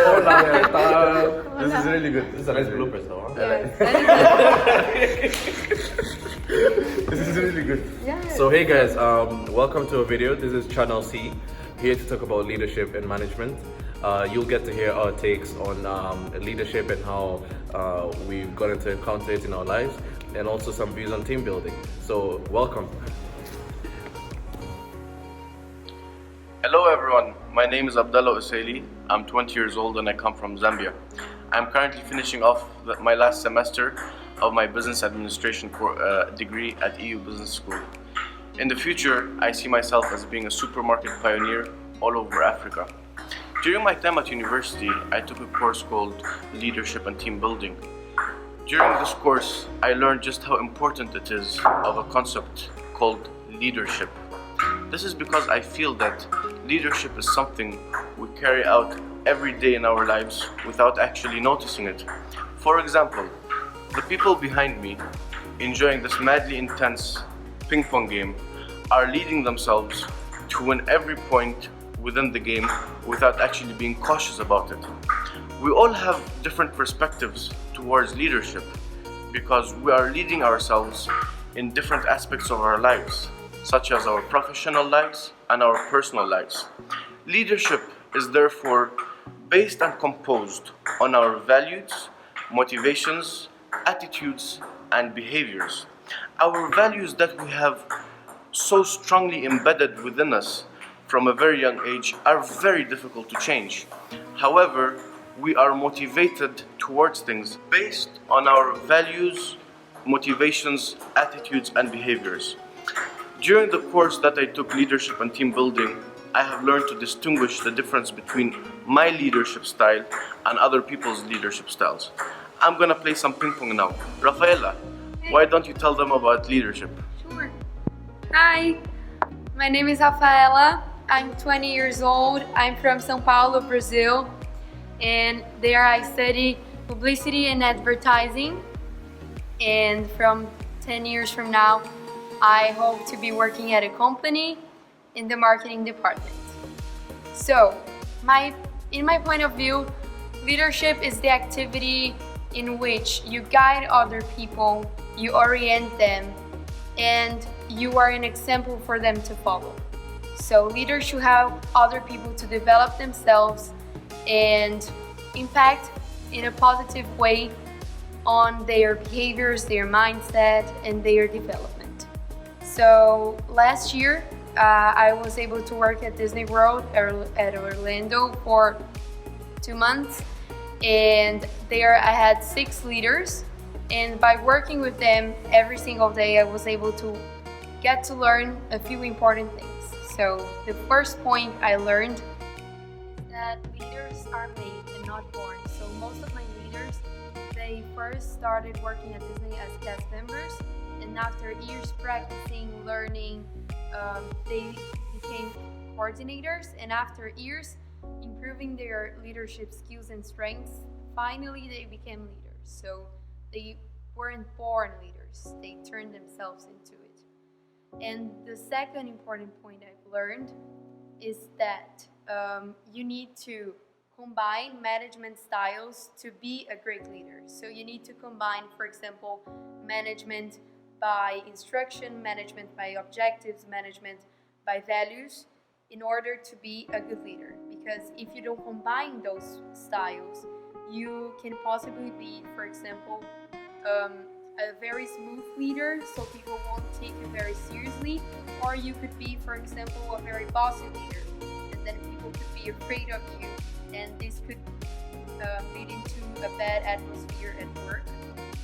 This is really good. This is a nice bloopers though, huh? This is really good. So hey guys, welcome to a video. This is Channel C, here to talk about leadership and management. You'll get to hear our takes on leadership and how we've gotten to encounter it in our lives, and also some views on team building. So welcome. Hello everyone, my name is Abdullah Usaili. I'm 20 years old and I come from Zambia. I'm currently finishing off my last semester of my business administration degree at EU Business School. In the future, I see myself as being a supermarket pioneer all over Africa. During my time at university, I took a course called Leadership and Team Building. During this course, I learned just how important it is of a concept called leadership. This is because I feel that leadership is something we carry out every day in our lives without actually noticing it. For example, the people behind me, enjoying this madly intense ping pong game, are leading themselves to win every point within the game without actually being cautious about it. We all have different perspectives towards leadership because we are leading ourselves in different aspects of our lives, such as our professional lives and our personal lives. Leadership is therefore based and composed on our values, motivations, attitudes, and behaviors. Our values that we have so strongly embedded within us from a very young age are very difficult to change. However, we are motivated towards things based on our values, motivations, attitudes, and behaviors. During the course that I took, Leadership and Team Building, I have learned to distinguish the difference between my leadership style and other people's leadership styles. I'm gonna play some ping pong now. Rafaela, why don't you tell them about leadership? Sure. Hi, my name is Rafaela. I'm 20 years old. I'm from São Paulo, Brazil. And there I study publicity and advertising. And from 10 years from now, I hope to be working at a company in the marketing department. So, in my point of view, leadership is the activity in which you guide other people, you orient them, and you are an example for them to follow. So leaders should help other people to develop themselves and impact in a positive way on their behaviors, their mindset, and their development. So last year, I was able to work at Disney World at Orlando for 2 months, and there I had 6 leaders, and by working with them every single day I was able to get to learn a few important things. So the first point I learned is that leaders are made and not born. So most of my leaders, they first started working at Disney as cast members, and after years practicing, learning, they became coordinators, and after years improving their leadership skills and strengths, finally they became leaders. So they weren't born leaders, they turned themselves into it. And the second important point I've learned is that you need to combine management styles to be a great leader. So you need to combine, for example, management by instruction, management by objectives, management by values, in order to be a good leader. Because if you don't combine those styles, you can possibly be, for example, a very smooth leader, so people won't take you very seriously, or you could be, for example, a very bossy leader, and then people could be afraid of you, and this could lead into a bad atmosphere at work.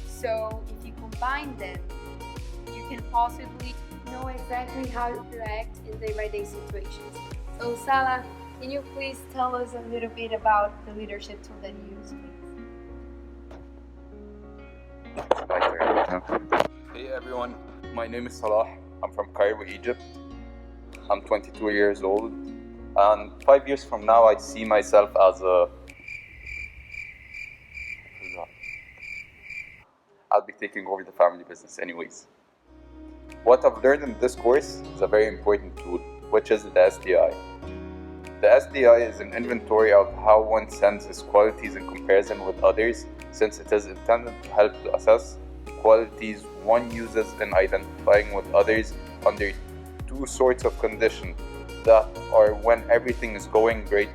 So if you combine them, you can possibly know exactly how to act in day-by-day situations. So Salah, can you please tell us a little bit about the leadership tool that you use, please? Hey everyone, my name is Salah. I'm from Cairo, Egypt. I'm 22 years old, and 5 years from now I see myself as I'll be taking over the family business anyways. What I've learned in this course is a very important tool, which is the SDI. The SDI is an inventory of how one sends his qualities in comparison with others, since it is intended to help to assess qualities one uses in identifying with others under two sorts of conditions that are when everything is going great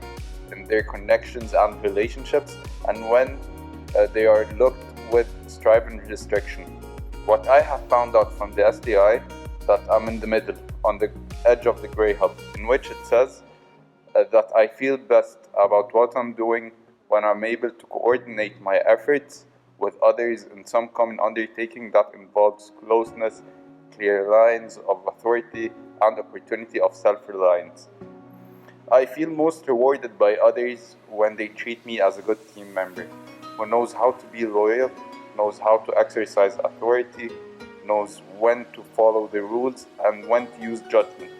in their connections and relationships, and when they are looked with strife and restriction. What I have found out from the SDI that I'm in the middle, on the edge of the gray hub, in which it says that I feel best about what I'm doing when I'm able to coordinate my efforts with others in some common undertaking that involves closeness, clear lines of authority, and opportunity of self-reliance. I feel most rewarded by others when they treat me as a good team member, who knows how to be loyal, knows how to exercise authority, knows when to follow the rules, and when to use judgment.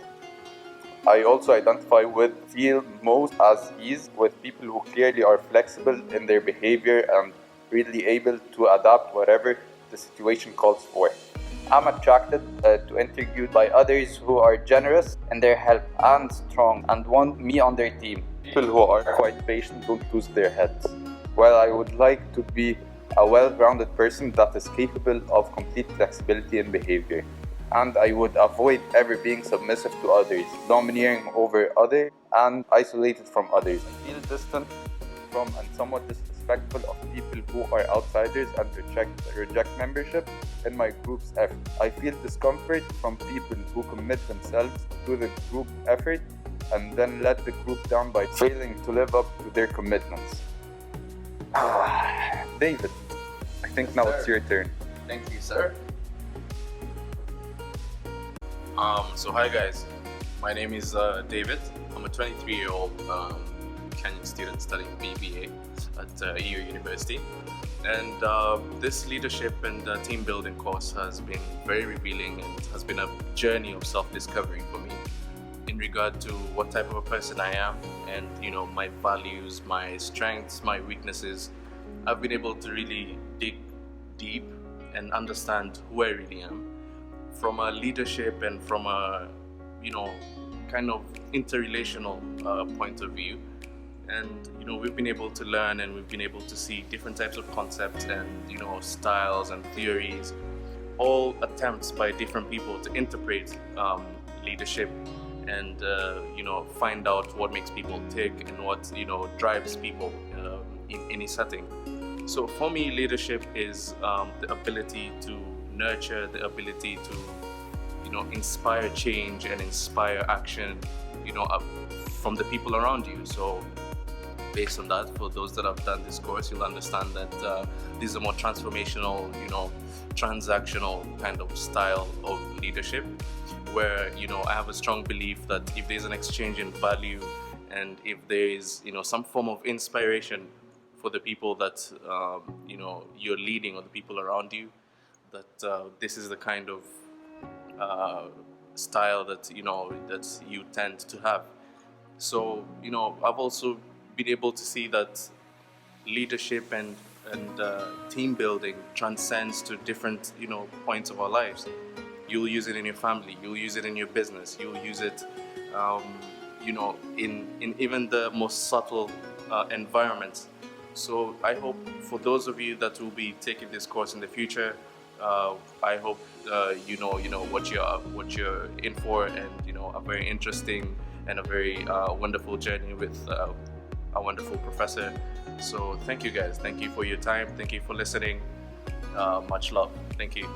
I also identify with, feel most at ease with people who clearly are flexible in their behavior and really able to adapt whatever the situation calls for. I'm attracted to interviewed by others who are generous in their help and strong and want me on their team. People who are quite patient, don't lose their heads. While I would like to be a well-rounded person that is capable of complete flexibility in behavior, and I would avoid ever being submissive to others, domineering over others, and isolated from others. I feel distant from and somewhat disrespectful of people who are outsiders and reject membership in my group's effort. I feel discomfort from people who commit themselves to the group effort and then let the group down by failing to live up to their commitments. David, I think now it's your turn. Thank you, sir. So hi guys, my name is David. I'm a 23-year-old Kenyan student studying BBA at EU University, and this leadership and team building course has been very revealing and has been a journey of self-discovery for me in regard to what type of a person I am, and my values, my strengths, my weaknesses. I've been able to really dig deep and understand who I really am from a leadership and from a kind of interrelational point of view. And we've been able to learn, and we've been able to see different types of concepts and styles and theories, all attempts by different people to interpret leadership and find out what makes people tick and what drives people in any setting. So for me, leadership is the ability to nurture, the ability to inspire change and inspire action from the people around you. So based on that, for those that have done this course, you'll understand that this is a more transformational, transactional kind of style of leadership, where I have a strong belief that if there's an exchange in value and if there is some form of inspiration for the people that you're leading or the people around you, that this is the kind of style that that you tend to have. So I've also been able to see that leadership and team building transcends to different points of our lives. You'll use it in your family, you'll use it in your business, you'll use it in even the most subtle environments. So I hope for those of you that will be taking this course in the future, I hope you know what you're in for, and a very interesting and a very wonderful journey with a wonderful professor. So thank you guys, thank you for your time, thank you for listening. Much love. Thank you.